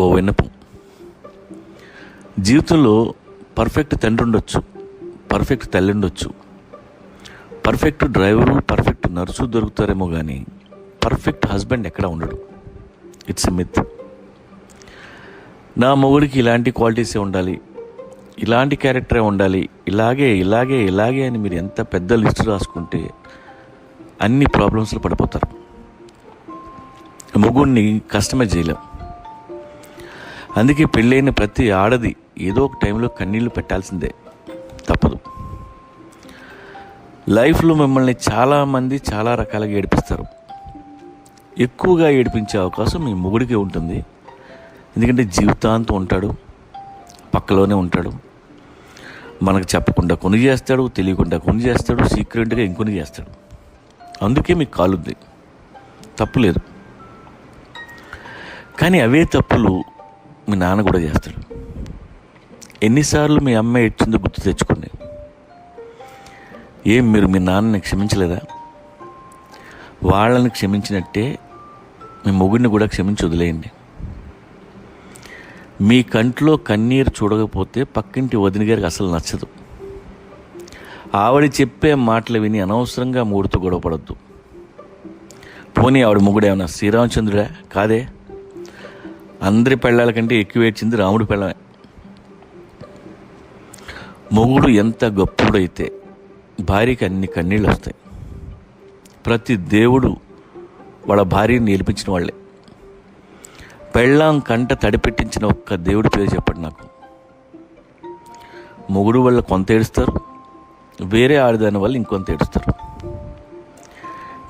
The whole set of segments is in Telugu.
ఓ విన్నపం. జీవితంలో పర్ఫెక్ట్ తండ్రి ఉండొచ్చు, పర్ఫెక్ట్ తల్లి ఉండొచ్చు, పర్ఫెక్ట్ డ్రైవరు, పర్ఫెక్ట్ నర్సు దొరుకుతారేమో కానీ పర్ఫెక్ట్ హస్బెండ్ ఎక్కడ ఉండడు. It's a myth. నా మొగుడికి ఇలాంటి క్వాలిటీసే ఉండాలి, ఇలాంటి క్యారెక్టరే ఉండాలి, ఇలాగే ఇలాగే ఇలాగే అని మీరు ఎంత పెద్ద లిస్టు రాసుకుంటే అన్ని ప్రాబ్లమ్స్లో పడిపోతారు. మొగుడిని కస్టమైజ్ చేయలేం. అందుకే పెళ్ళైన ప్రతి ఆడది ఏదో ఒక టైంలో కన్నీళ్లు పెట్టాల్సిందే, తప్పదు. లైఫ్లో మిమ్మల్ని చాలామంది చాలా రకాలుగా ఏడిపిస్తారు. ఎక్కువగా ఏడిపించే అవకాశం మీ మొగుడికే ఉంటుంది. ఎందుకంటే జీవితాంతం ఉంటాడు, పక్కలోనే ఉంటాడు. మనకు చెప్పకుండా కొన్ని చేస్తాడు, తెలియకుండా కొన్ని చేస్తాడు, సీక్రెట్గా ఇంకొని చేస్తాడు. అందుకే మీకు కాలుద్ది, తప్పులేదు. కానీ అవే తప్పులు మీ నాన్న కూడా చేస్తాడు. ఎన్నిసార్లు మీ అమ్మ ఏడ్చిందో గుర్తు తెచ్చుకోండి. ఏం మీరు మీ నాన్నని క్షమించలేదా? వాళ్ళని క్షమించినట్టే మీ మొగుడిని కూడా క్షమించి వదిలేయండి. మీ కంట్లో కన్నీరు చూడకపోతే పక్కింటి వదిన గారికి అసలు నచ్చదు. ఆవిడ చెప్పే మాటలు విని అనవసరంగా మూడితో గొడవపడద్దు. పోనీ ఆవిడ మొగుడు ఏమన్నా శ్రీరామచంద్రుడా? కాదే. అందరి పెళ్ళాల కంటే ఎక్కువ ఏడ్చింది రాముడి పెళ్ళమే. మొగుడు ఎంత గొప్పడైతే భార్యకి అన్ని కన్నీళ్ళు వస్తాయి. ప్రతి దేవుడు వాళ్ళ భార్యని నేర్పించిన వాళ్ళే. పెళ్ళాం కంట తడిపెట్టించిన ఒక్క దేవుడి పేరు చెప్పండి నాకు. మొగుడు వల్ల కొంత ఏడుస్తారు, వేరే ఆడదాని వల్ల ఇంకొంత ఏడుస్తారు.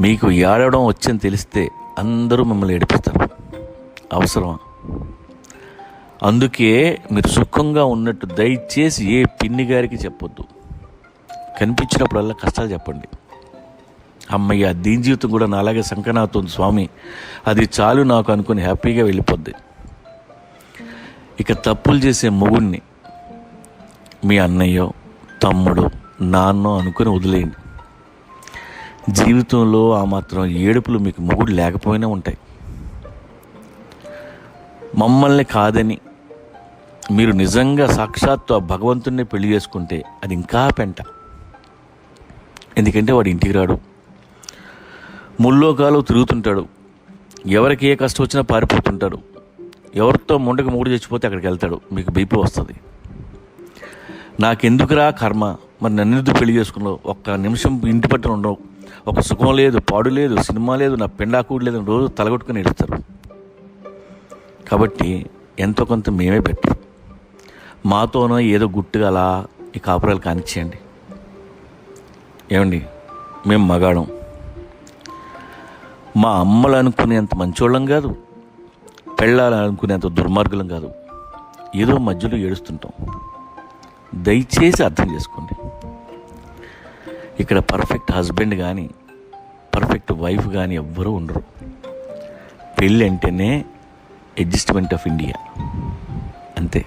మీకు ఏడవడం వచ్చని తెలిస్తే అందరూ మిమ్మల్ని ఏడిపిస్తారు. అవసరమా? అందుకే మీరు సుఖంగా ఉన్నట్టు దయచేసి ఏ పిన్ని గారికి చెప్పొద్దు. కనిపించినప్పుడల్లా కష్టాలు చెప్పండి. అమ్మయ్య, దీని జీవితం కూడా నాలాగే సంకనాథుంది స్వామి, అది చాలు నాకు అనుకుని హ్యాపీగా వెళ్ళిపోద్ది. ఇక తప్పులు చేసే మొగుడిని మీ అన్నయ్యో, తమ్ముడు, నాన్నో అనుకుని వదిలేయండి. జీవితంలో ఆ మాత్రం ఏడుపులు మీకు మొగుడు లేకపోయినా ఉంటాయి. మమ్మల్ని కాదని మీరు నిజంగా సాక్షాత్తు ఆ భగవంతుడిని పెళ్లి చేసుకుంటే అది ఇంకా పెంట. ఎందుకంటే వాడు ఇంటికి రాడు, ముల్లోకాలు తిరుగుతుంటాడు, ఎవరికి ఏ కష్టం వచ్చినా పారిపోతుంటాడు, ఎవరితో ముండకి మూడు చచ్చిపోతే అక్కడికి వెళ్తాడు. మీకు బీపీ వస్తుంది. నాకెందుకురా కర్మ, మరి నన్నెందుకు పెళ్లి చేసుకున్నావు, ఒక్క నిమిషం ఇంటి పట్టున ఉండవు, ఒక సుఖం లేదు, పాడు లేదు, సినిమా లేదు, నా పెండాకూడు లేదు, రోజు తలగొట్టుకుని ఏడుస్తారు. కాబట్టి ఎంతో కొంత మేమే బెటర్. మాతోనో ఏదో గుట్టుగా అలా ఈ కాపురాలు కానిచ్చేయండి. ఏమండి, మేము మగాడం. మా అమ్మలు అనుకునేంత మంచోళ్ళం కాదు, పెళ్ళాలు అనుకునేంత దుర్మార్గులం కాదు. ఏదో మధ్యలో ఏడుస్తుంటాం. దయచేసి అర్థం చేసుకోండి. ఇక్కడ పర్ఫెక్ట్ హస్బెండ్ కానీ పర్ఫెక్ట్ వైఫ్ కానీ ఎవ్వరూ ఉండరు. పెళ్ళి అంటేనే అడ్జస్ట్మెంట్ ఆఫ్ ఇండియా, అంతే.